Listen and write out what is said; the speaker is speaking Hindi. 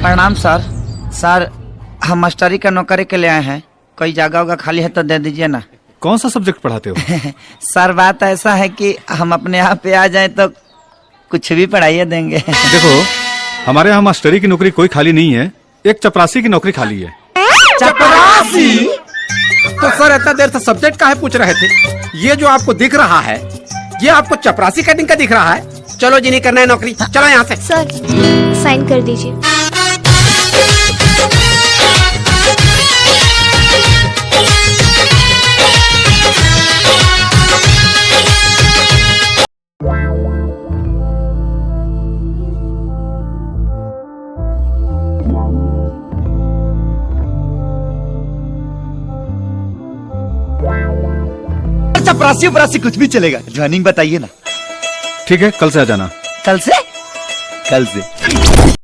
प्रणाम सर। सर हम मास्टरी का नौकरी के लिए आए हैं, कोई जगह होगा खाली है तो दे दीजिए ना। कौन सा सब्जेक्ट पढ़ाते हो? सर बात ऐसा है कि हम अपने यहाँ पे आ जाए तो कुछ भी पढ़ाइए देंगे। देखो हमारे यहाँ मास्टरी की नौकरी कोई खाली नहीं है, एक चपरासी की नौकरी खाली है। चपरासी? तो सर इतना देर से सब्जेक्ट का है पूछ रहे थे, ये जो आपको दिख रहा है ये आपको चपरासी कटिंग का दिख रहा है। चलो जिन्हें करना है नौकरी, चलो यहाँ से। सर साइन कर दीजिए। चपरासी उपरासी कुछ भी चलेगा, ज्वाइनिंग बताइए ना। ठीक है, कल से आ जाना। कल से? कल से।